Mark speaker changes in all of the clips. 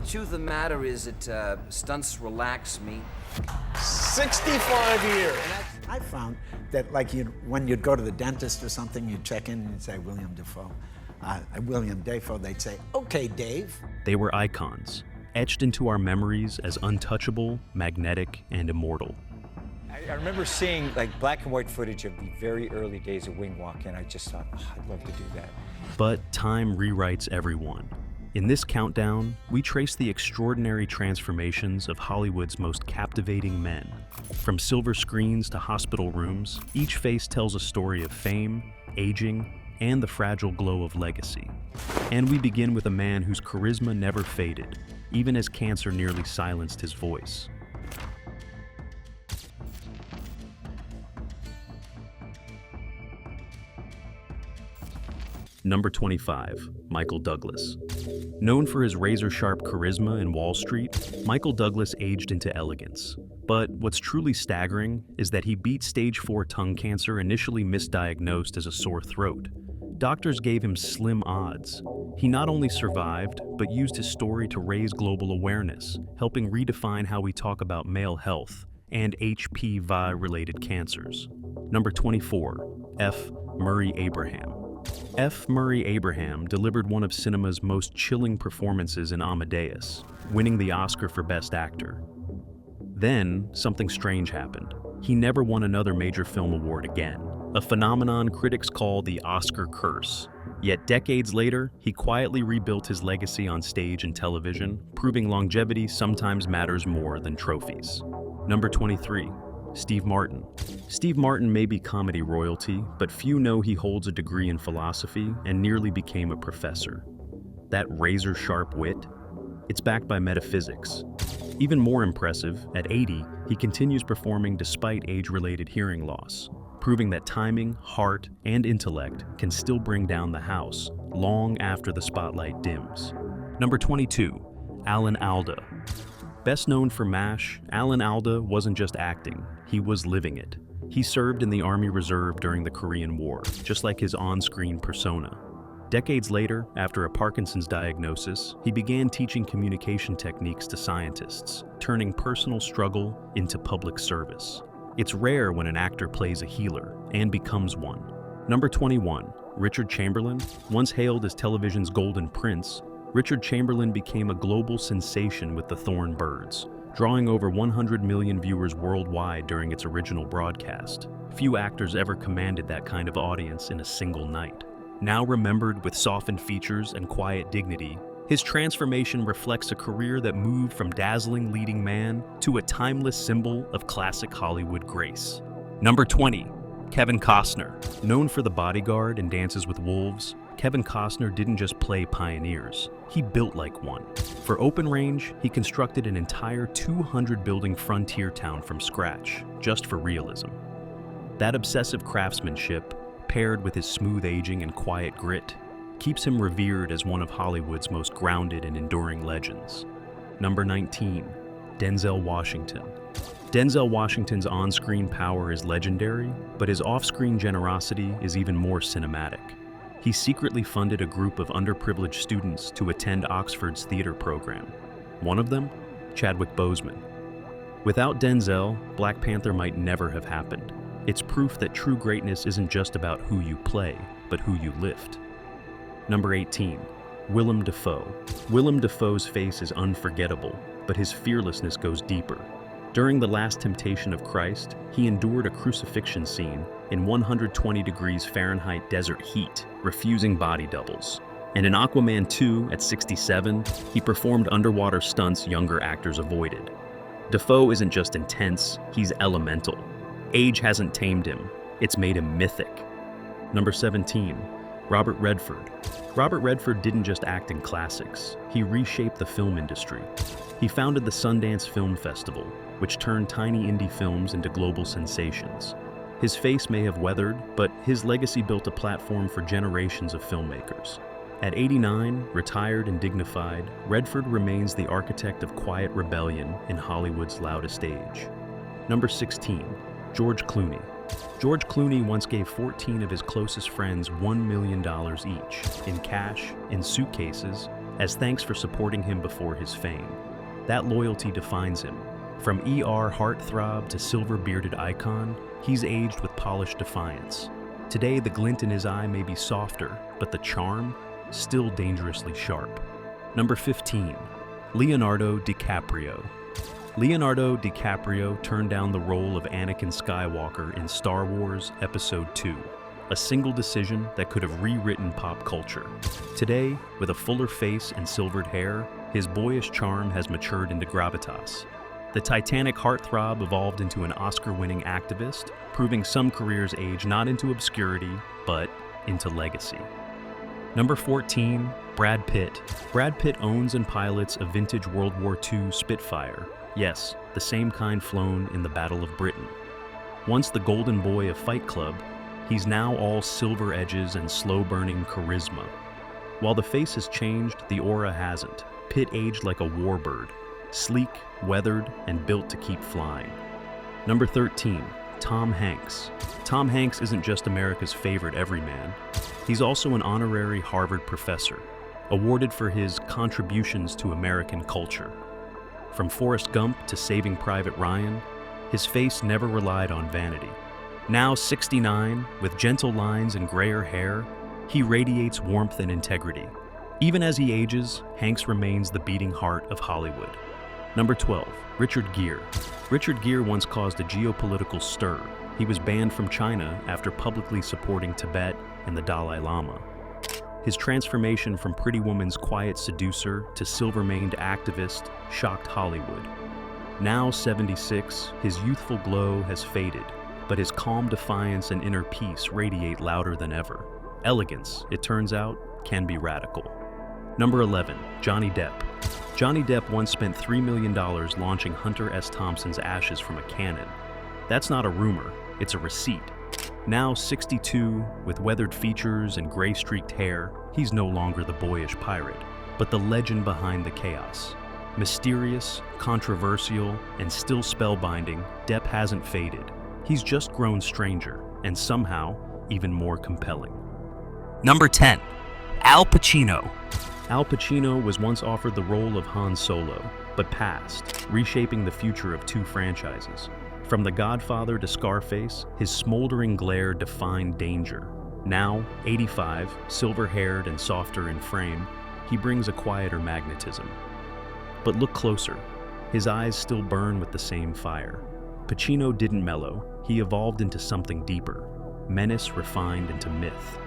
Speaker 1: truth of the matter is that stunts relax me.
Speaker 2: 65 years.
Speaker 3: I found that, like, when you'd go to the dentist or something, you'd check in and you'd say, William Dafoe, they'd say, okay, Dave.
Speaker 4: They were icons, etched into our memories as untouchable, magnetic, and immortal.
Speaker 2: I remember seeing like black and white footage of the very early days of Wing Walk, and I just thought, oh, I'd love to do that.
Speaker 4: But time rewrites everyone. In this countdown, we trace the extraordinary transformations of Hollywood's most captivating men. From silver screens to hospital rooms, each face tells a story of fame, aging, and the fragile glow of legacy. And we begin with a man whose charisma never faded, even as cancer nearly silenced his voice. Number 25, Michael Douglas. Known for his razor-sharp charisma in Wall Street, Michael Douglas aged into elegance. But what's truly staggering is that he beat stage 4 tongue cancer initially misdiagnosed as a sore throat. Doctors gave him slim odds. He not only survived, but used his story to raise global awareness, helping redefine how we talk about male health and HPV-related cancers. Number 24, F. Murray Abraham. F. Murray Abraham delivered one of cinema's most chilling performances in Amadeus, winning the Oscar for Best Actor. Then, something strange happened. He never won another major film award again, a phenomenon critics call the Oscar curse. Yet decades later, he quietly rebuilt his legacy on stage and television, proving longevity sometimes matters more than trophies. Number 23. Steve Martin. Steve Martin may be comedy royalty, but few know he holds a degree in philosophy and nearly became a professor. That razor-sharp wit? It's backed by metaphysics. Even more impressive, at 80, he continues performing despite age-related hearing loss, proving that timing, heart, and intellect can still bring down the house, long after the spotlight dims. Number 22, Alan Alda. Best known for MASH, Alan Alda wasn't just acting, he was living it. He served in the Army Reserve during the Korean War, just like his on-screen persona. Decades later, after a Parkinson's diagnosis, he began teaching communication techniques to scientists, turning personal struggle into public service. It's rare when an actor plays a healer, and becomes one. Number 21, Richard Chamberlain. Once hailed as television's Golden Prince, Richard Chamberlain became a global sensation with The Thorn Birds, drawing over 100 million viewers worldwide during its original broadcast. Few actors ever commanded that kind of audience in a single night. Now remembered with softened features and quiet dignity, his transformation reflects a career that moved from dazzling leading man to a timeless symbol of classic Hollywood grace. Number 20, Kevin Costner. Known for The Bodyguard and Dances with Wolves, Kevin Costner didn't just play pioneers, he built like one. For Open Range, he constructed an entire 200-building frontier town from scratch, just for realism. That obsessive craftsmanship, paired with his smooth aging and quiet grit, keeps him revered as one of Hollywood's most grounded and enduring legends. Number 19, Denzel Washington. Denzel Washington's on-screen power is legendary, but his off-screen generosity is even more cinematic. He secretly funded a group of underprivileged students to attend Oxford's theater program. One of them, Chadwick Boseman. Without Denzel, Black Panther might never have happened. It's proof that true greatness isn't just about who you play, but who you lift. Number 18, Willem Dafoe. Willem Dafoe's face is unforgettable, but his fearlessness goes deeper. During The Last Temptation of Christ, he endured a crucifixion scene in 120 degrees Fahrenheit desert heat, refusing body doubles. And in Aquaman 2, at 67, he performed underwater stunts younger actors avoided. Dafoe isn't just intense, he's elemental. Age hasn't tamed him, it's made him mythic. Number 17, Robert Redford. Robert Redford didn't just act in classics, he reshaped the film industry. He founded the Sundance Film Festival, which turned tiny indie films into global sensations. His face may have weathered, but his legacy built a platform for generations of filmmakers. At 89, retired and dignified, Redford remains the architect of quiet rebellion in Hollywood's loudest age. Number 16, George Clooney. George Clooney once gave 14 of his closest friends $1 million each, in cash, in suitcases, as thanks for supporting him before his fame. That loyalty defines him. From ER heartthrob to silver-bearded icon, he's aged with polished defiance. Today, the glint in his eye may be softer, but the charm, still dangerously sharp. Number 15, Leonardo DiCaprio. Leonardo DiCaprio turned down the role of Anakin Skywalker in Star Wars Episode II, a single decision that could have rewritten pop culture. Today, with a fuller face and silvered hair, his boyish charm has matured into gravitas. The Titanic heartthrob evolved into an Oscar-winning activist, proving some careers age not into obscurity, but into legacy. Number 14, Brad Pitt. Brad Pitt owns and pilots a vintage World War II Spitfire. Yes, the same kind flown in the Battle of Britain. Once the golden boy of Fight Club, he's now all silver edges and slow-burning charisma. While the face has changed, the aura hasn't. Pitt aged like a warbird, sleek, weathered, and built to keep flying. Number 13, Tom Hanks. Tom Hanks isn't just America's favorite everyman. He's also an honorary Harvard professor, awarded for his contributions to American culture. From Forrest Gump to Saving Private Ryan, his face never relied on vanity. Now 69, with gentle lines and grayer hair, he radiates warmth and integrity. Even as he ages, Hanks remains the beating heart of Hollywood. Number 12, Richard Gere. Richard Gere once caused a geopolitical stir. He was banned from China after publicly supporting Tibet and the Dalai Lama. His transformation from Pretty Woman's quiet seducer to silver-maned activist shocked Hollywood. Now 76, his youthful glow has faded, but his calm defiance and inner peace radiate louder than ever. Elegance, it turns out, can be radical. Number 11, Johnny Depp. Johnny Depp once spent $3 million launching Hunter S. Thompson's ashes from a cannon. That's not a rumor, it's a receipt. Now 62, with weathered features and gray-streaked hair, he's no longer the boyish pirate, but the legend behind the chaos. Mysterious, controversial, and still spellbinding, Depp hasn't faded. He's just grown stranger, and somehow, even more compelling.
Speaker 5: Number 10, Al Pacino.
Speaker 4: Al Pacino was once offered the role of Han Solo, but passed, reshaping the future of two franchises. From The Godfather to Scarface, his smoldering glare defined danger. Now, 85, silver-haired and softer in frame, he brings a quieter magnetism. But look closer. His eyes still burn with the same fire. Pacino didn't mellow. He evolved into something deeper. Menace refined into myth.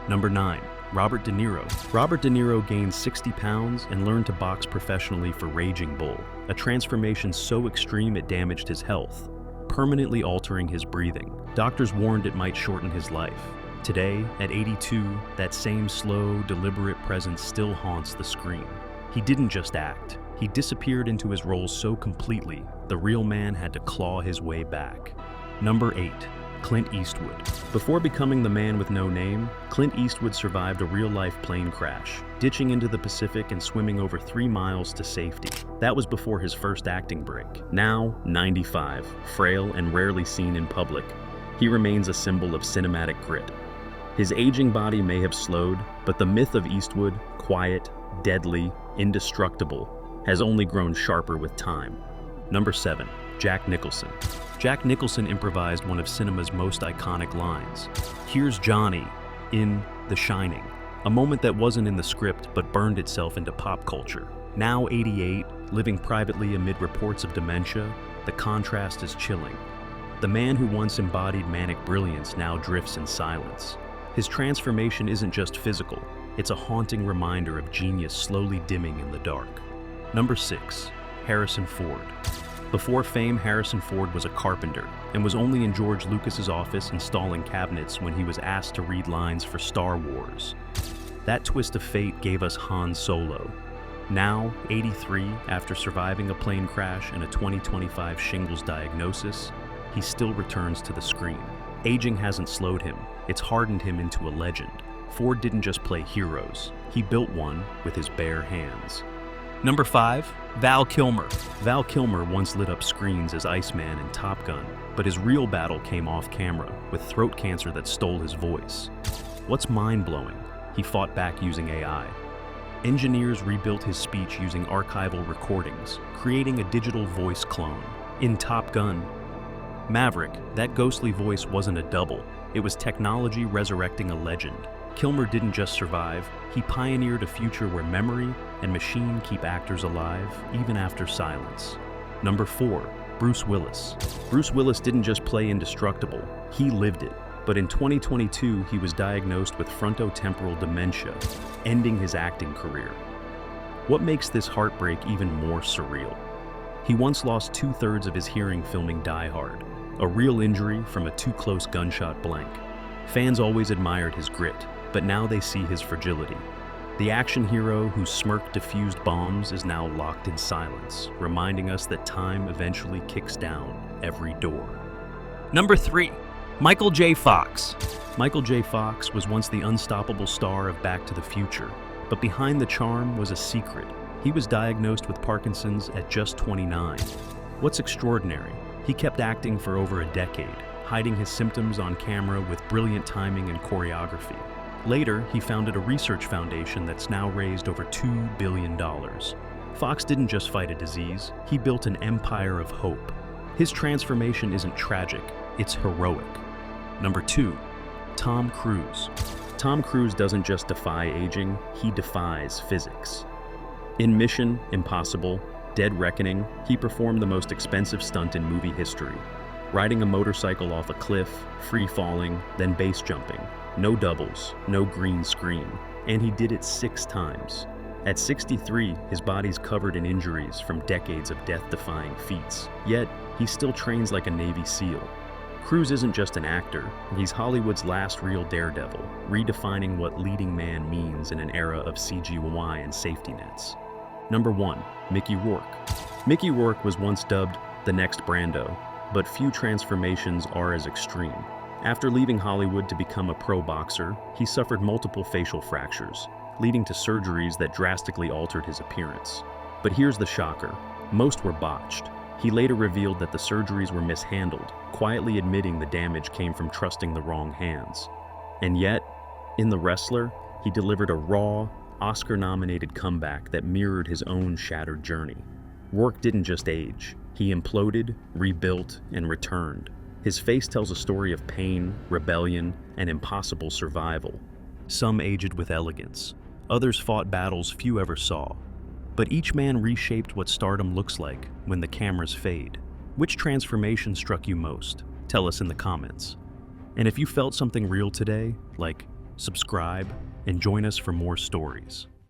Speaker 4: Number 9, Robert De Niro. Robert De Niro gained 60 pounds and learned to box professionally for Raging Bull, a transformation so extreme it damaged his health, permanently altering his breathing. Doctors warned it might shorten his life. Today, at 82, that same slow, deliberate presence still haunts the screen. He didn't just act. He disappeared into his role so completely, the real man had to claw his way back. Number 8, Clint Eastwood. Before becoming the man with no name, Clint Eastwood survived a real-life plane crash, ditching into the Pacific and swimming over 3 miles to safety. That was before his first acting break. Now, 95, frail and rarely seen in public, he remains a symbol of cinematic grit. His aging body may have slowed, but the myth of Eastwood, quiet, deadly, indestructible, has only grown sharper with time. Number 7, Jack Nicholson. Jack Nicholson improvised one of cinema's most iconic lines. "Here's Johnny" in The Shining, a moment that wasn't in the script but burned itself into pop culture. Now 88, living privately amid reports of dementia, the contrast is chilling. The man who once embodied manic brilliance now drifts in silence. His transformation isn't just physical, it's a haunting reminder of genius slowly dimming in the dark. Number 6, Harrison Ford. Before fame, Harrison Ford was a carpenter and was only in George Lucas's office installing cabinets when he was asked to read lines for Star Wars. That twist of fate gave us Han Solo. Now, 83, after surviving a plane crash and a 2025 shingles diagnosis, he still returns to the screen. Aging hasn't slowed him, it's hardened him into a legend. Ford didn't just play heroes, he built one with his bare hands.
Speaker 5: Number 5, Val Kilmer.
Speaker 4: Val Kilmer once lit up screens as Iceman in Top Gun, but his real battle came off camera, with throat cancer that stole his voice. What's mind-blowing? He fought back using AI. Engineers rebuilt his speech using archival recordings, creating a digital voice clone. In Top Gun, Maverick, that ghostly voice wasn't a double. It was technology resurrecting a legend. Kilmer didn't just survive, he pioneered a future where memory and machine keep actors alive, even after silence. Number 4, Bruce Willis. Bruce Willis didn't just play indestructible, he lived it. But in 2022, he was diagnosed with frontotemporal dementia, ending his acting career. What makes this heartbreak even more surreal? He once lost 2/3 of his hearing filming Die Hard, a real injury from a too-close gunshot blank. Fans always admired his grit, but now they see his fragility. The action hero whose smirk diffused bombs is now locked in silence, reminding us that time eventually kicks down every door.
Speaker 5: Number 3, Michael J. Fox.
Speaker 4: Michael J. Fox was once the unstoppable star of Back to the Future, but behind the charm was a secret. He was diagnosed with Parkinson's at just 29. What's extraordinary? He kept acting for over a decade, hiding his symptoms on camera with brilliant timing and choreography. Later, he founded a research foundation that's now raised over $2 billion. Fox didn't just fight a disease, he built an empire of hope. His transformation isn't tragic, it's heroic. Number 2, Tom Cruise. Tom Cruise doesn't just defy aging, he defies physics. In Mission Impossible, Dead Reckoning, he performed the most expensive stunt in movie history. Riding a motorcycle off a cliff, free-falling, then base jumping. No doubles, no green screen, and he did it 6 times. At 63, his body's covered in injuries from decades of death-defying feats, yet he still trains like a Navy SEAL. Cruise isn't just an actor, he's Hollywood's last real daredevil, redefining what leading man means in an era of CGI and safety nets. Number 1, Mickey Rourke. Mickey Rourke was once dubbed the next Brando, but few transformations are as extreme. After leaving Hollywood to become a pro boxer, he suffered multiple facial fractures, leading to surgeries that drastically altered his appearance. But here's the shocker, most were botched. He later revealed that the surgeries were mishandled, quietly admitting the damage came from trusting the wrong hands. And yet, in The Wrestler, he delivered a raw, Oscar-nominated comeback that mirrored his own shattered journey. Rourke didn't just age, he imploded, rebuilt, and returned. His face tells a story of pain, rebellion, and impossible survival. Some aged with elegance, others fought battles few ever saw. But each man reshaped what stardom looks like when the cameras fade. Which transformation struck you most? Tell us in the comments. And if you felt something real today, like subscribe and join us for more stories.